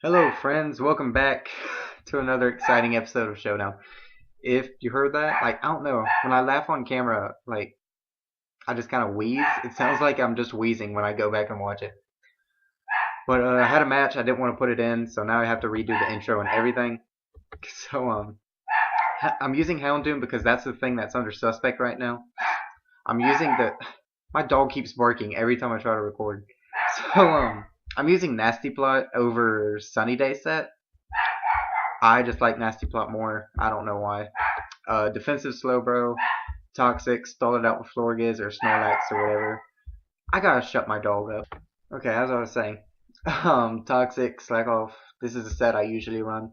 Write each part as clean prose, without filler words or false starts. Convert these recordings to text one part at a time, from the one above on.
Hello, friends. Welcome back to another exciting episode of Showdown. If you heard that, I don't know. When I laugh on camera, I just kind of wheeze. It sounds like I'm just wheezing when I go back and watch it. But I had a match. I didn't want to put it in, so now I have to redo the intro and everything. So I'm using Houndoom because that's the thing that's under suspect right now. I'm using the. My dog keeps barking every time I try to record. So I'm using Nasty Plot over Sunny Day set. I just like Nasty Plot more. I don't know why. Defensive Slowbro, Toxic, stall it out with Florgiz or Snorlax or whatever. I gotta shut my dog up. Okay, as I was saying, Toxic, Slack Off. This is a set I usually run,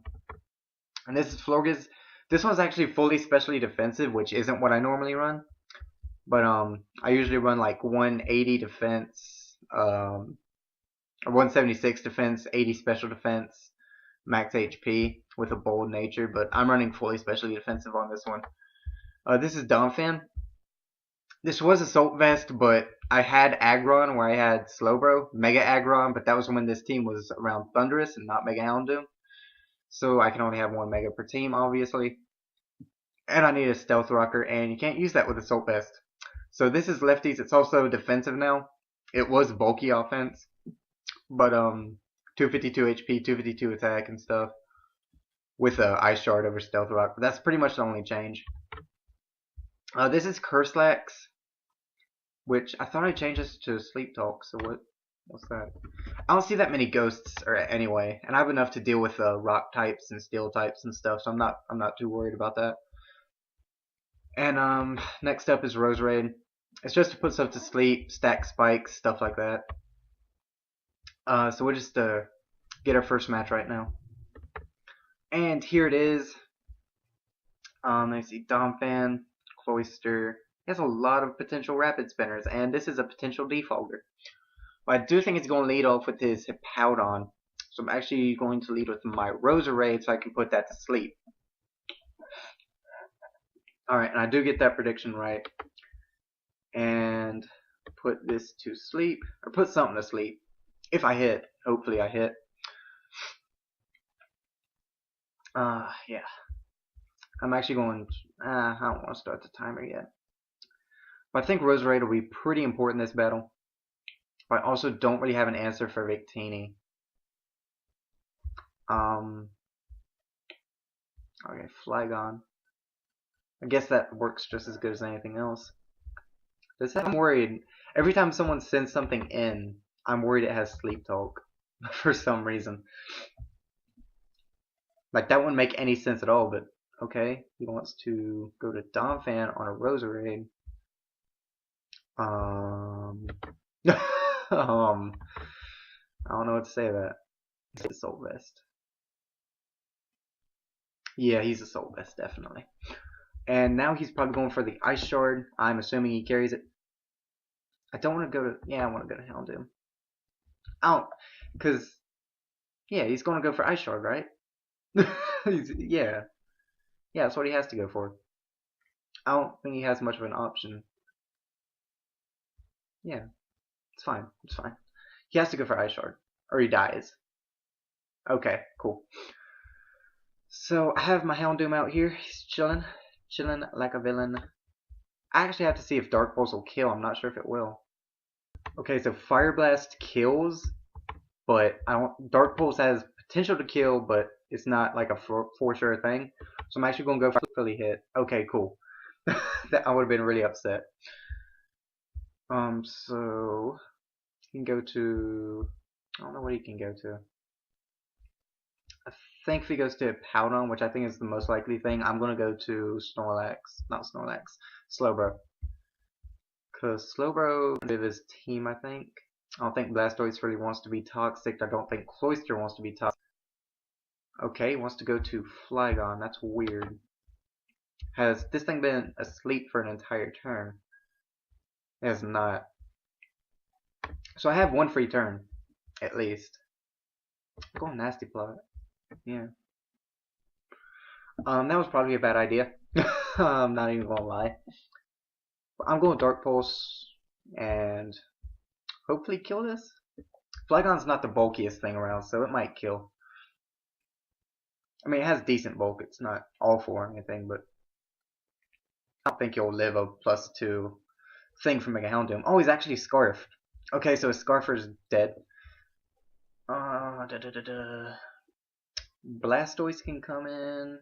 and this is Florgiz. This one's actually fully specially defensive, which isn't what I normally run. But I usually run like 180 defense, 176 defense, 80 special defense, max HP with a bold nature. But I'm running fully specially defensive on this one. This is Donphan. This was Assault Vest, but I had Aggron where I had Slowbro, Mega Aggron, but that was when this team was around Thundurus and not Mega-Houndoom. So I can only have one Mega per team, obviously. And I need a Stealth Rocker, and you can't use that with Assault Vest. So this is Lefties. It's also defensive now. It was bulky offense, but 252 HP, 252 attack and stuff with Ice Shard over Stealth Rock. But that's pretty much the only change. This is Curslax, which I thought I changed this to Sleep Talk. So what's that? I don't see that many ghosts anyway, and I have enough to deal with rock types and steel types and stuff. So I'm not too worried about that. And next up is Roserade. It's just to put stuff to sleep, stack spikes, stuff like that. So we'll just get our first match right now. And here it is. I see Donphan, Cloyster. He has a lot of potential rapid spinners, and this is a potential defogger. But I do think it's going to lead off with his Hippowdon. So I'm actually going to lead with my Roserade so I can put that to sleep. Alright, and I do get that prediction right. And put this to sleep, or put something to sleep. If I hit, hopefully I hit. Yeah. I'm actually going, I don't want to start the timer yet. But I think Roserade will be pretty important in this battle. But I also don't really have an answer for Victini. Okay, Flygon. I guess that works just as good as anything else. I'm worried. Every time someone sends something in, I'm worried it has Sleep Talk. For some reason. Like, that wouldn't make any sense at all, but okay. He wants to go to Donphan on a Roserade. I don't know what to say to that. He's Assault Vest. Yeah, he's Assault Vest, definitely. And now he's probably going for the Ice Shard. I'm assuming he carries it. I don't want to go to... Yeah, I want to go to Houndoom. Because... Yeah, he's going to go for Ice Shard, right? Yeah. Yeah, that's what he has to go for. I don't think he has much of an option. Yeah. It's fine. It's fine. He has to go for Ice Shard. Or he dies. Okay, cool. So, I have my Houndoom out here. He's chilling. Chilling like a villain. I actually have to see if Dark Pulse will kill. I'm not sure if it will. Okay, so Fire Blast kills, but Dark Pulse has potential to kill, but it's not like a for sure thing. So I'm actually going to go for fully hit. Okay, cool. I would have been really upset. So he can go to... I don't know what he can go to. I think if he goes to Powdon, which I think is the most likely thing, I'm going to go to Snorlax. Not Snorlax. Slowbro. Because Slowbro is his team, I think. I don't think Blastoise really wants to be toxic. I don't think Cloyster wants to be toxic. Okay, he wants to go to Flygon. That's weird. Has this thing been asleep for an entire turn? It has not. So I have one free turn, at least. I'm going Nasty Plot. Yeah. That was probably a bad idea. I'm not even gonna lie. But I'm going Dark Pulse and hopefully kill this. Flygon's not the bulkiest thing around, so it might kill. I mean, it has decent bulk. It's not awful or anything, but I don't think you'll live a +2 thing from Mega-Houndoom. Oh, he's actually Scarfed. Okay, so his Scarfer's dead. Da, da, da, da. Blastoise can come in.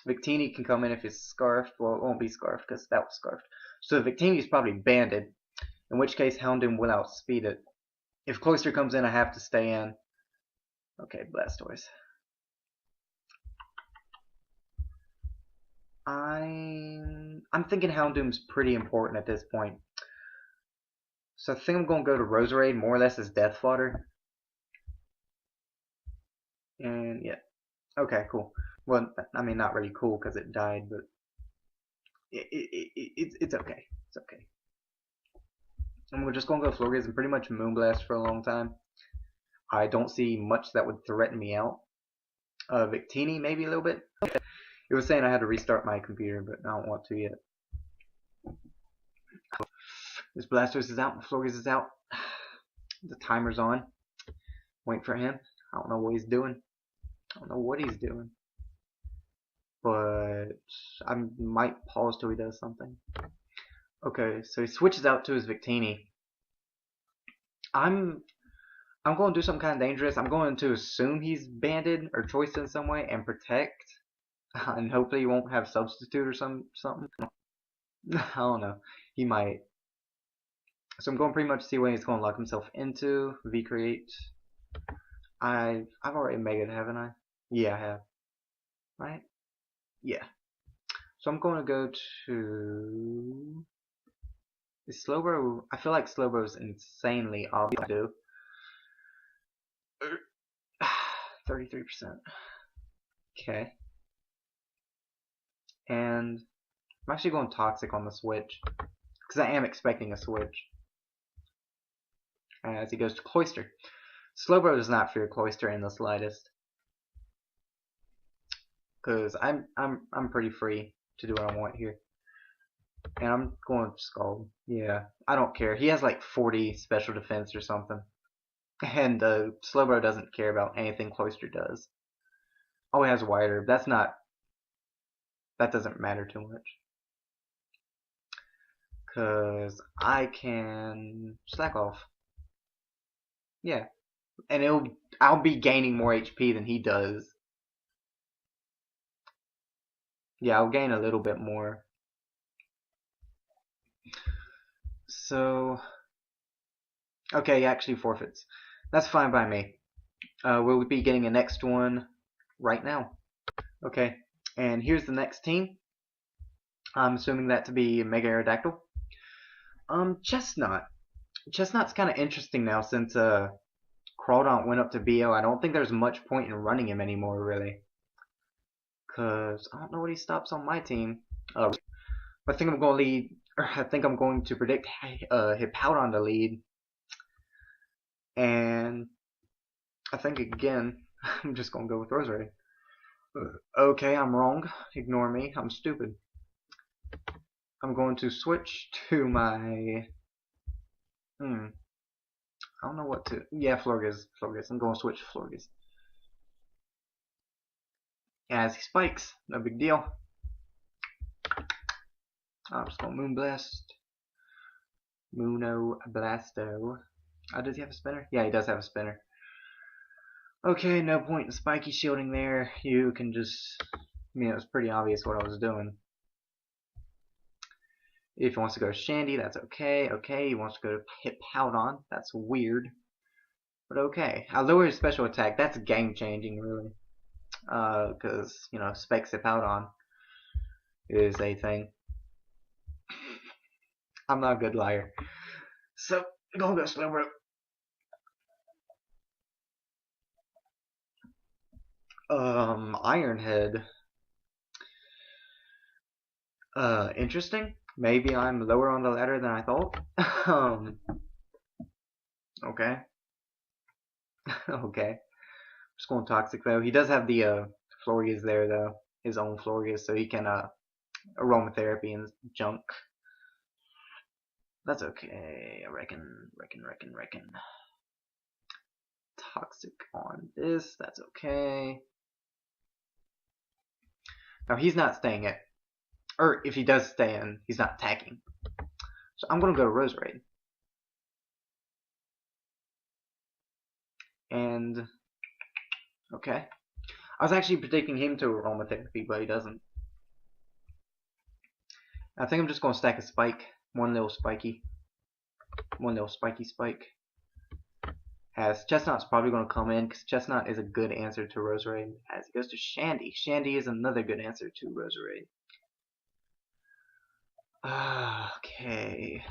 Victini can come in if it's Scarfed. Well, it won't be Scarfed because that was Scarfed. So Victini's probably banded, in which case Houndoom will outspeed it. If Cloyster comes in, I have to stay in. Okay, Blastoise. I'm thinking Houndoom's pretty important at this point. So I think I'm going to go to Roserade more or less as Death Fodder. And yeah. Okay, cool. Well, I mean, not really cool because it died, but it's okay. It's okay. And we're just going to go Florges and pretty much Moonblast for a long time. I don't see much that would threaten me out. Victini, maybe a little bit. It was saying I had to restart my computer, but I don't want to yet. This Blastoise is out. Florges is out. The timer's on. Wait for him. I don't know what he's doing. I don't know what he's doing. But I might pause till he does something. Okay, so he switches out to his Victini. I'm going to do something kind of dangerous. I'm going to assume he's banded or choiced in some way and protect. And hopefully he won't have substitute or something. I don't know. He might. So I'm going to pretty much see what he's going to lock himself into. V-create. I've already made it, haven't I? Yeah, I have. Right? Yeah. So I'm going to go to... Is Slowbro... I feel like Slowbro's insanely obvious to do. 33%. Okay. And I'm actually going Toxic on the switch. Because I am expecting a switch. As he goes to Cloyster. Slowbro does not fear Cloyster in the slightest. Because I'm pretty free to do what I want here. And I'm going to Scald. Yeah, I don't care. He has like 40 special defense or something. And Slowbro doesn't care about anything Cloyster does. Oh, he has Wide Herb. That doesn't matter too much. Because I can slack off. Yeah. And I'll be gaining more HP than he does. Yeah, I'll gain a little bit more. So, okay, he actually forfeits. That's fine by me. We'll be getting a next one right now. Okay, and here's the next team. I'm assuming that to be Mega Aerodactyl. Chestnut. Chestnut's kind of interesting now since Crawdaunt went up to BO. I don't think there's much point in running him anymore, really. Because I don't know what he stops on my team. I think I'm going to lead, or I think I'm going to predict Hippowdon to lead. And I think again, I'm just going to go with Roserade. Okay, I'm wrong. Ignore me. I'm stupid. I'm going to switch to my... I don't know what to... Yeah, Florges. I'm going to switch to Florges. As he spikes. No big deal. I'm just going to Moonblast. Muno Blasto. Does he have a spinner? Yeah, he does have a spinner. Okay, no point in spiky shielding there. You can just... I mean, it was pretty obvious what I was doing. If he wants to go to Shandy, that's okay. Okay, he wants to go to Hippowdon. That's weird. But okay. I lower his special attack. That's game changing, really. Because, you know, Specs Hippowdon is a thing. I'm not a good liar. So, go Slowbro. Ironhead. Interesting. Maybe I'm lower on the ladder than I thought. Okay. Okay. Just going Toxic though. He does have the Florges there though. His own Florges, so he can aromatherapy and junk. That's okay. I reckon. Toxic on this. That's okay. Now he's not staying in. Or if he does stay in, he's not attacking. So I'm going to go to Roserade. And, okay. I was actually predicting him to aromatherapy, but he doesn't. I think I'm just going to stack a spike. One little spiky spike. As Chestnut's probably going to come in, because Chestnut is a good answer to Roserade. As it goes to Shandy. Shandy is another good answer to Roserade. Okay.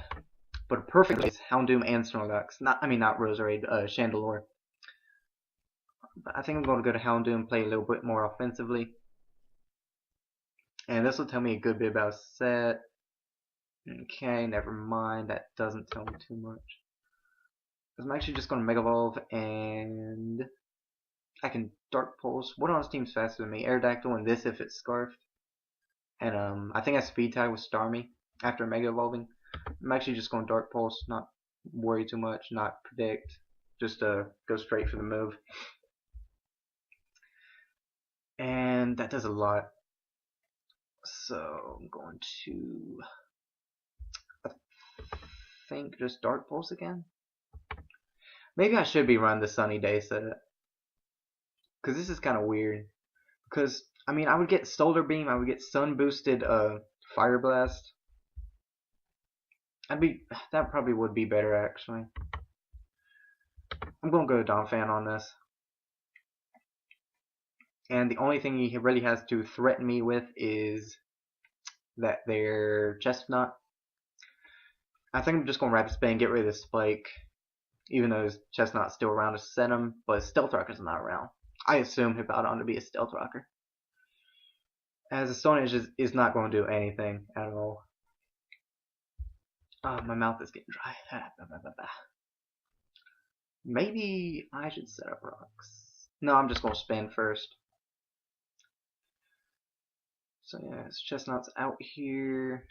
But a perfect is Houndoom and Snorlax. Not Roserade, Chandelure. But I think I'm going to go to Houndoom, play a little bit more offensively. And this will tell me a good bit about set. Okay, never mind. That doesn't tell me too much. I'm actually just going to Mega Evolve, and I can Dark Pulse. What on this team's faster than me? Aerodactyl, and this if it's Scarfed. And I think I Speed Tie with Starmie after Mega Evolving. I'm actually just going Dark Pulse, not worry too much, not predict. Just go straight for the move. And that does a lot. So I'm going to, I think, just Dark Pulse again. Maybe I should be running the Sunny Day set. Because this is kind of weird. Because, I mean, I would get Solar Beam, I would get Sun Boosted Fire Blast. That probably would be better, actually. I'm going to go Donphan on this. And the only thing he really has to threaten me with is that they're Chestnut. I think I'm just going to Rapid Spin and get rid of this Spike. Even though his Chestnut's still around to set him, but Stealth Rocker's not around. I assume Hippowdon to be a Stealth Rocker. As a Stone Edge is not going to do anything at all. My mouth is getting dry. Maybe I should set up rocks. No, I'm just going to spin first. So yeah, his Chestnut's out here.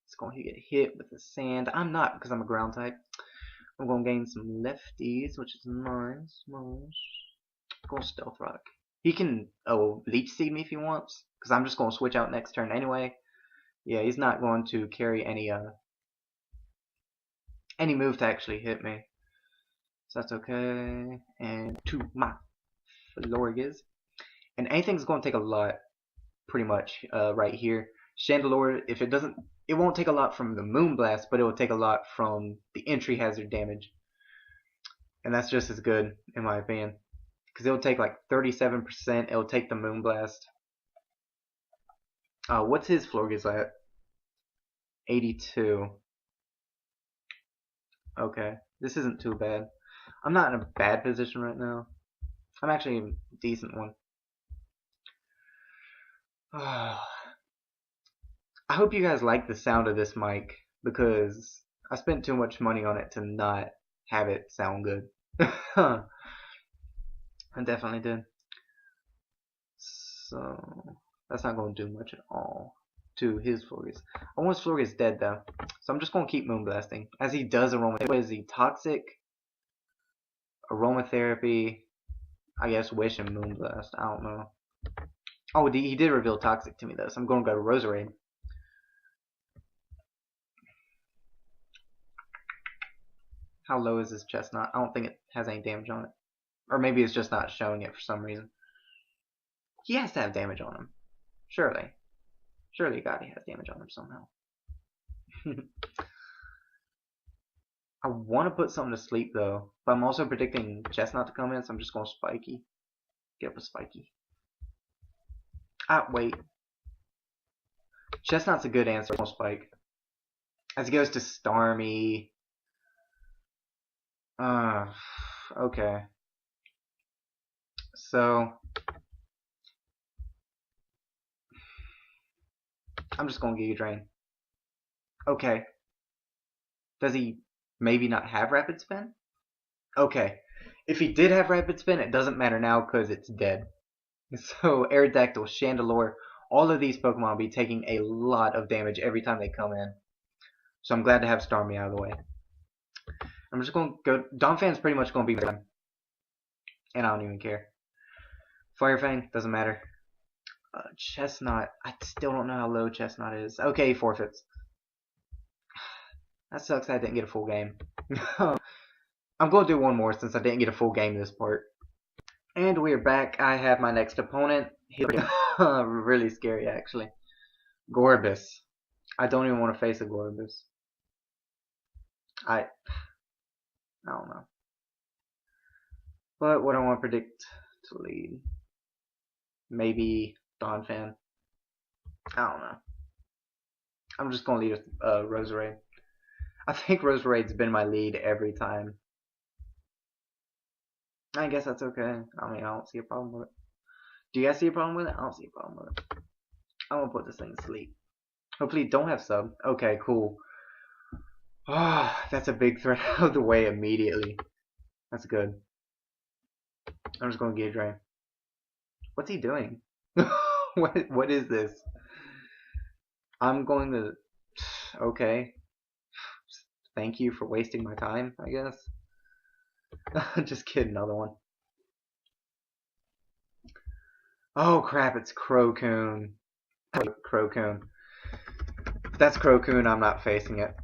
It's going to get hit with the sand. I'm not, because I'm a ground type. I'm going to gain some lefties, which is nice. Go Stealth Rock. He can Leech Seed me if he wants, because I'm just going to switch out next turn anyway. Yeah, he's not going to carry any move to actually hit me. So that's okay. And to my Florges. And anything's going to take a lot, pretty much, right here. Chandelure, if it doesn't, it won't take a lot from the Moonblast, but it will take a lot from the entry hazard damage. And that's just as good, in my opinion. Because it'll take like 37%, it'll take the Moonblast. What's his Florges at? 82. Okay, this isn't too bad. I'm not in a bad position right now. I'm actually in a decent one. I hope you guys like the sound of this mic, because I spent too much money on it to not have it sound good. I definitely did. So that's not going to do much at all to his Florges. I want his Florges dead though, so I'm just going to keep Moonblasting. As he does aromatherapy. What is he? Toxic, aromatherapy, I guess Wish and Moonblast. I don't know. Oh, he did reveal Toxic to me though, so I'm going to go to Roserade. How low is this Chestnut? I don't think it has any damage on it. Or maybe it's just not showing it for some reason. He has to have damage on him. Surely. Surely God, he has damage on him somehow. I want to put something to sleep though. But I'm also predicting Chestnut to come in, so I'm just going Spiky. Get up a Spiky. Wait. Chestnut's a good answer. Spike. As he goes to Starmie. Okay. So I'm just going to Giga Drain. Okay. Does he maybe not have Rapid Spin? Okay. If he did have Rapid Spin, it doesn't matter now because it's dead. So Aerodactyl, Chandelure, all of these Pokemon will be taking a lot of damage every time they come in. So I'm glad to have Starmie out of the way. I'm just going to go. Donphan's pretty much going to be mine. And I don't even care. Fire Fang, doesn't matter. Chestnut. I still don't know how low Chestnut is. Okay, he forfeits. That sucks I didn't get a full game. I'm going to do one more since I didn't get a full game this part. And we're back. I have my next opponent. Really scary, actually. Gorbis. I don't even want to face a Gorbis. I don't know. But what I want to predict to lead. Maybe Donphan. I don't know. I'm just going to lead with Roserade. I think Roserade's been my lead every time. I guess that's okay. I mean, I don't see a problem with it. Do you guys see a problem with it? I don't see a problem with it. I'm gonna put this thing to sleep. Hopefully, don't have sub. Okay, cool. Ah, oh, that's a big threat out of the way immediately. That's good. I'm just gonna get drain. What's he doing? What is this? I'm going to. Okay. Thank you for wasting my time, I guess. Just kidding, another one. Oh crap, it's Crocoon. Crocoon. If that's Crocoon, I'm not facing it.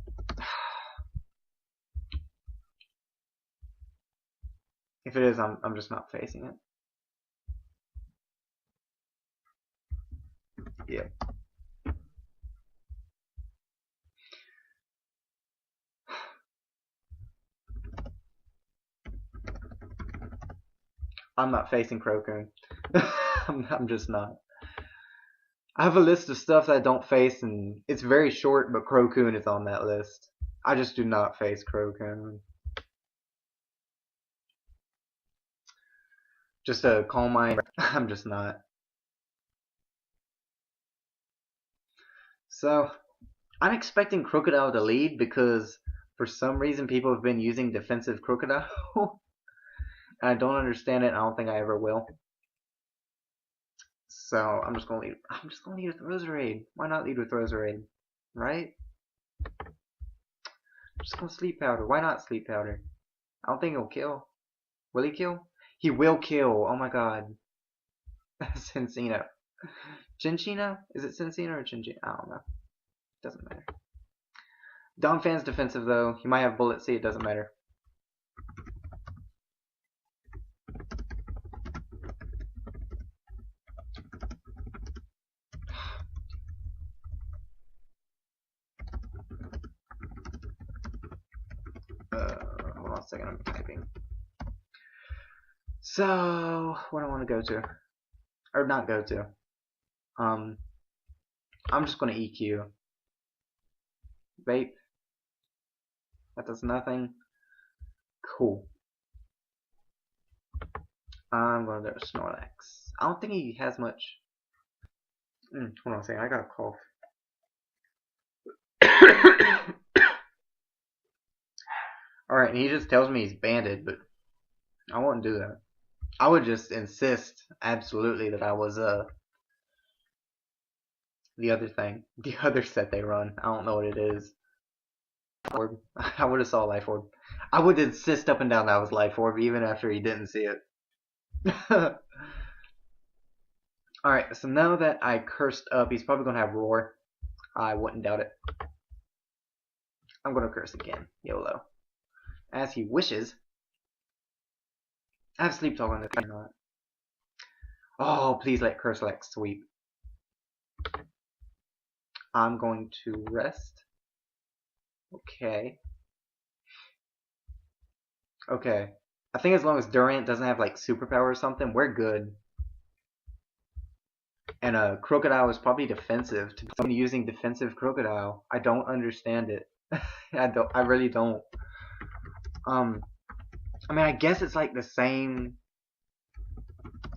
If it is, I'm just not facing it. Yep. I'm not facing Crocoon. I'm just not. I have a list of stuff that I don't face, and it's very short, but Crocoon is on that list. I just do not face Crocoon. Just a calm mind. I'm just not. So, I'm expecting Crocodile to lead because for some reason people have been using defensive Crocodile. I don't understand it. I don't think I ever will. So I'm just gonna lead. I'm just gonna lead with Roserade. Why not lead with Roserade? Right? I'm just gonna Sleep Powder. Why not Sleep Powder? I don't think he'll kill. Will he kill? He will kill. Oh my god. Cincino. Chinchino? Is it Cincino or Chinchino? I don't know. Doesn't matter. Donphan's defensive though. He might have Bullet Seed. It doesn't matter. Hold on a second. I'm typing. So, what do I want to go to? Or not go to. I'm just going to EQ. Vape. That does nothing. Cool. I'm going to go to Snorlax. I don't think he has much. Hold on a second. I got a cough. Alright, and he just tells me he's banded, but I wouldn't do that. I would just insist absolutely that I was the other thing. The other set they run. I don't know what it is. Orb. I would have saw Life Orb. I would insist up and down that was Life Orb even after he didn't see it. Alright, so now that I cursed up, he's probably gonna have Roar. I wouldn't doubt it. I'm gonna curse again. YOLO. As he wishes. I have Sleep Talk on this or not. Oh, please let Curselex sweep. I'm going to rest. Okay. Okay. I think as long as Durant doesn't have like superpower or something, we're good. And Crocodile is probably defensive. To be using defensive Crocodile, I don't understand it. I really don't. I mean, I guess it's like the same.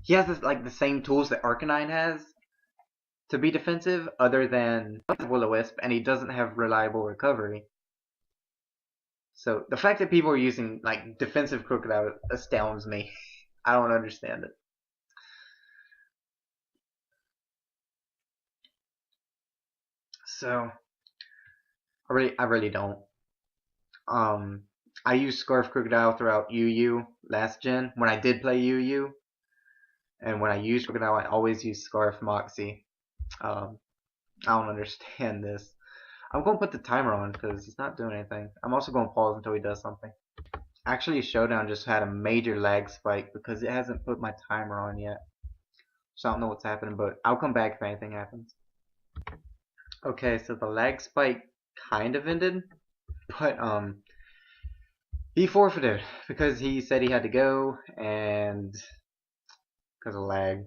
He has this, like the same tools that Arcanine has to be defensive, other than Will-O-Wisp, and he doesn't have reliable recovery. So the fact that people are using like defensive Crocodile astounds me. I don't understand it. So I really don't. I used Scarf Crocodile throughout UU last gen when I did play UU, And when I use Crocodile, I always use Scarf Moxie. I don't understand this. I'm going to put the timer on because it's not doing anything. I'm also going to pause until he does something. Actually, Showdown just had a major lag spike because it hasn't put my timer on yet. So I don't know what's happening, but I'll come back if anything happens. Okay, so the lag spike kind of ended, but he forfeited because he said he had to go and because of lag.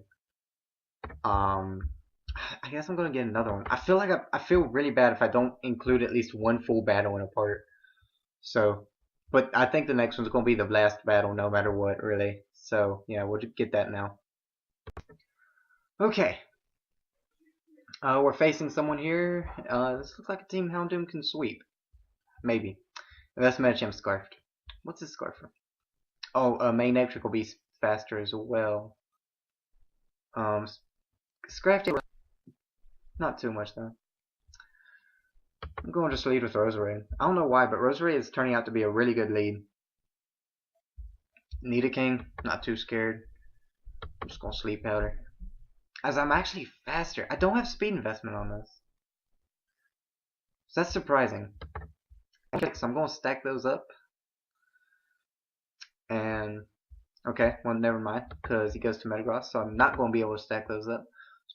I guess I'm gonna get another one. I feel like I feel really bad if I don't include at least one full battle in a part. So, but I think the next one's gonna be the last battle, no matter what, really. So yeah, we'll get that now. Okay. We're facing someone here. This looks like a team Houndoom can sweep. Maybe. Let's match him scarfed. What's his scarf from? Oh, Magnetric will be faster as well. Scraft not too much though. I'm going to just lead with Roserade. I don't know why, but Roserade is turning out to be a really good lead. Nidoking, not too scared. I'm just going to Sleep Powder. As I'm actually faster. I don't have speed investment on this. So that's surprising. Okay, so I'm going to stack those up. And, okay, well, never mind. Because he goes to Metagross, so I'm not going to be able to stack those up.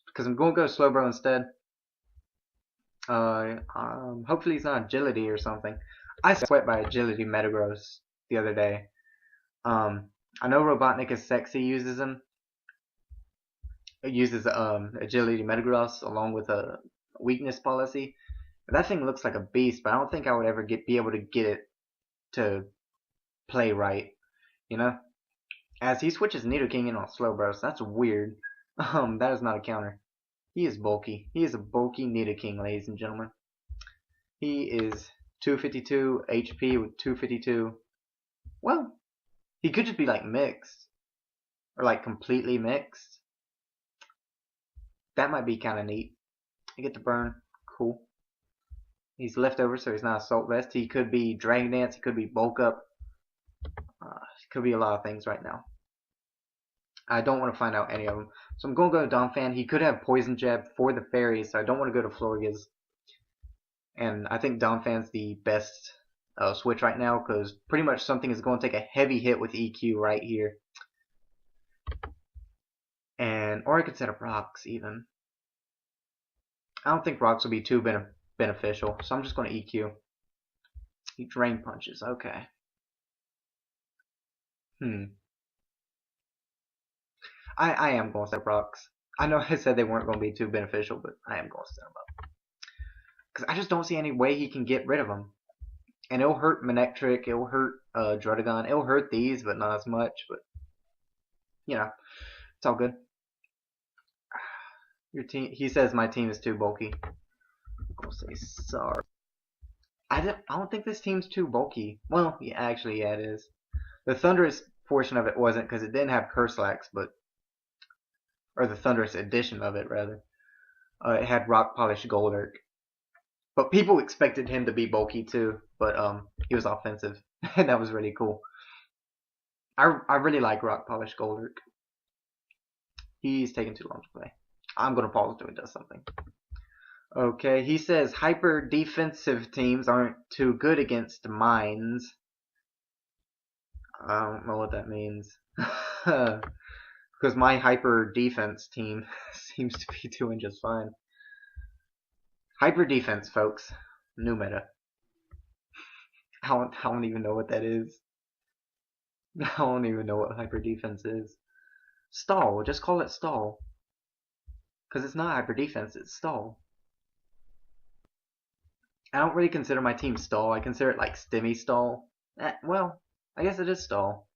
Because I'm going to go Slowbro instead. Hopefully it's not Agility or something. I sweat by Agility Metagross the other day. I know Robotnik is sexy uses them. It uses Agility Metagross along with a weakness policy. That thing looks like a beast, but I don't think I would ever be able to get it to play right. You know? As he switches Nidoking in on Slowbro, so that's weird. That is not a counter. He is bulky. He is a bulky Nidoking, ladies and gentlemen. He is 252 HP with 252. Well, he could just be like mixed. Or like completely mixed. That might be kind of neat. I get the burn. Cool. He's leftover, so he's not Assault Vest. He could be Dragon Dance. He could be Bulk Up. Could be a lot of things right now. I don't want to find out any of them. So I'm going to go to Donphan. He could have Poison Jab for the Fairy, so I don't want to go to Florges. And I think Donphan's the best switch right now, because pretty much something is going to take a heavy hit with EQ right here. Or I could set up Rocks, even. I don't think Rocks will be too beneficial, so I'm just going to EQ. He Drain Punches, okay. I am going to set up Rocks. I know I said they weren't going to be too beneficial, but I am going to set them up. Because I just don't see any way he can get rid of them. And it'll hurt Manectric, it'll hurt Druddigon, it'll hurt these, but not as much. But, you know, it's all good. Your team, he says my team is too bulky. I'm going to say sorry. I don't think this team's too bulky. Well, yeah, actually, yeah, it is. The Thundurus portion of it wasn't, because it didn't have Curslax, but... Or the Thundurus edition of it, rather. It had Rock Polish Golurk. But people expected him to be bulky too, but he was offensive, and that was really cool. I really like Rock Polish Golurk. He's taking too long to play. I'm gonna pause until he does something. Okay, he says hyper defensive teams aren't too good against mines. I don't know what that means. Because my hyper defense team seems to be doing just fine. Hyper defense, folks. New meta. I don't even know what that is. I don't even know what hyper defense is. Stall. Just call it stall. Because it's not hyper defense, it's stall. I don't really consider my team stall. I consider it like stimmy stall. Well, I guess it is stall.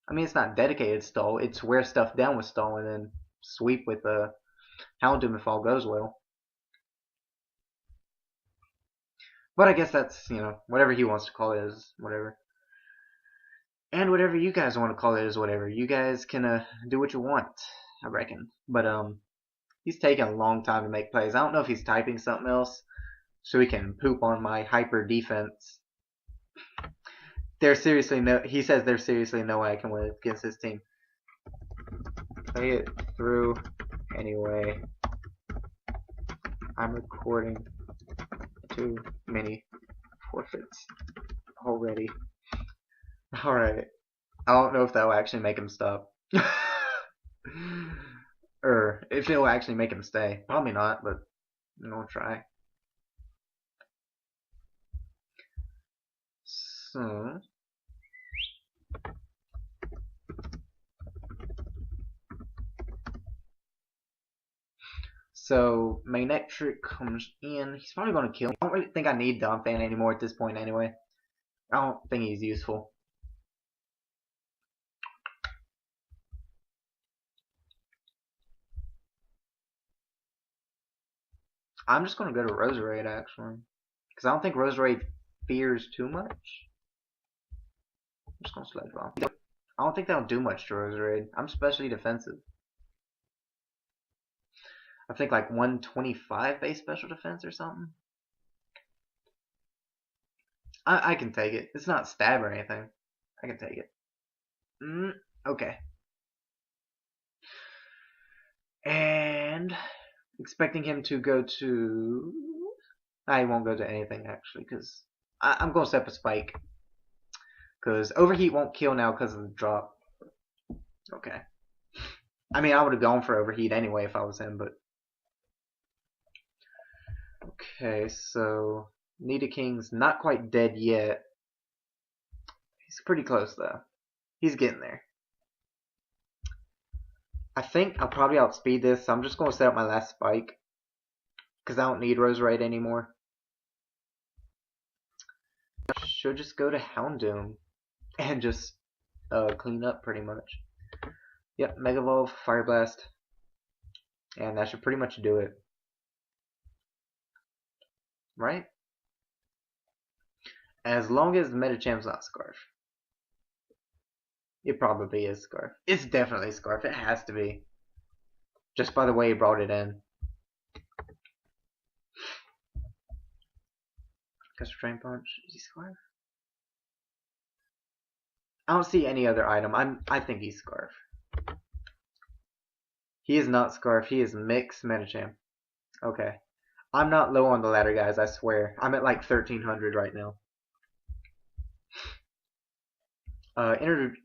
I mean, it's not dedicated stall. It's wear stuff down with stall and then sweep with Houndoom if all goes well. But I guess that's, you know, whatever he wants to call it is whatever. And whatever you guys want to call it is whatever. You guys can do what you want, I reckon. But he's taking a long time to make plays. I don't know if he's typing something else so he can poop on my hyper defense. He says there's seriously no way I can win against this team. Play it through anyway. I'm recording too many forfeits already. Alright. I don't know if that will actually make him stop. Or if it will actually make him stay. Probably not, but I'm gonna try. So my next trick comes in. He's probably gonna kill me. I don't really think I need Donphan anymore at this point anyway. I don't think he's useful. I'm just gonna go to Roserade actually. Because I don't think Roserade fears too much. I'm just gonna Sledge Bomb. I don't think that'll do much to Roserade. I'm especially defensive. I think like 125 base special defense or something. I can take it. It's not stab or anything. I can take it. Okay. And expecting him to go to... I won't go to anything actually, because I'm going to set up a spike. Because Overheat won't kill now because of the drop. Okay. I mean, I would have gone for Overheat anyway if I was him, but... Okay, so... Nidaking's not quite dead yet. He's pretty close though. He's getting there. I think I'll probably outspeed this, so I'm just going to set up my last spike. Because I don't need Roserade anymore. Should just go to Houndoom. And just clean up pretty much. Yep, Mega Evolve, Fire Blast. And that should pretty much do it. Right? As long as the Medichamp's not Scarf. It probably is Scarf. It's definitely Scarf. It has to be. Just by the way he brought it in. Gust of Drain Punch. Is he Scarf? I don't see any other item. I think he's Scarf. He is not Scarf. He is Mix Medicham. Okay. I'm not low on the ladder, guys. I swear. I'm at like 1300 right now.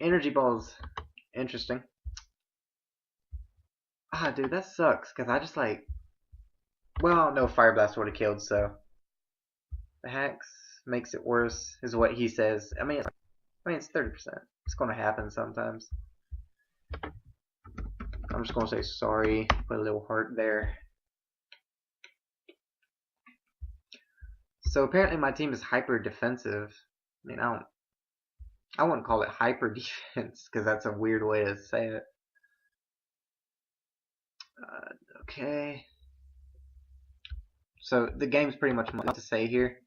Energy Ball's interesting. Ah, dude, that sucks. Because I just like... Well, no, Fire Blast would have killed, so... The Hex makes it worse, is what he says. I mean, it's 30%. It's going to happen sometimes. I'm just going to say sorry. Put a little heart there. So apparently my team is hyper defensive. I mean, I wouldn't call it hyper defense because that's a weird way to say it. Okay. So the game's pretty much what to say here.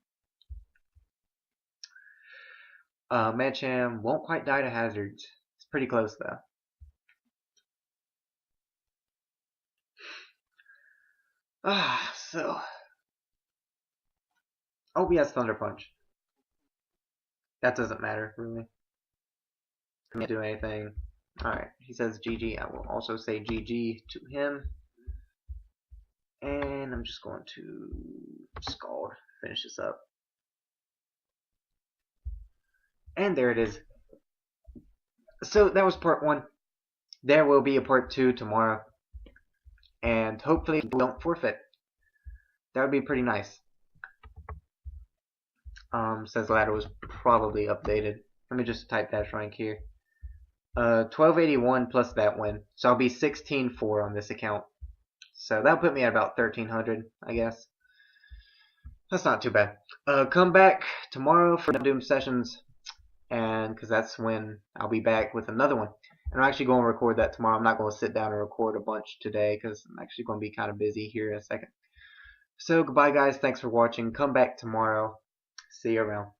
Medicham won't quite die to hazards. It's pretty close though. So. Oh, he has Thunder Punch. That doesn't matter, really. Can't do anything. Alright, he says GG. I will also say GG to him. And I'm just going to Scald. Finish this up. And there it is. So that was part 1. There will be a part 2 tomorrow. And hopefully we don't forfeit. That would be pretty nice. Says ladder was probably updated. Let me just type dash rank here. 1281 plus that win. So I'll be 16-4 on this account. So that'll put me at about 1300, I guess. That's not too bad. Come back tomorrow for Doom sessions. And because that's when I'll be back with another one. And I'm actually going to record that tomorrow. I'm not going to sit down and record a bunch today because I'm actually going to be kind of busy here in a second. So goodbye guys. Thanks for watching. Come back tomorrow. See you around.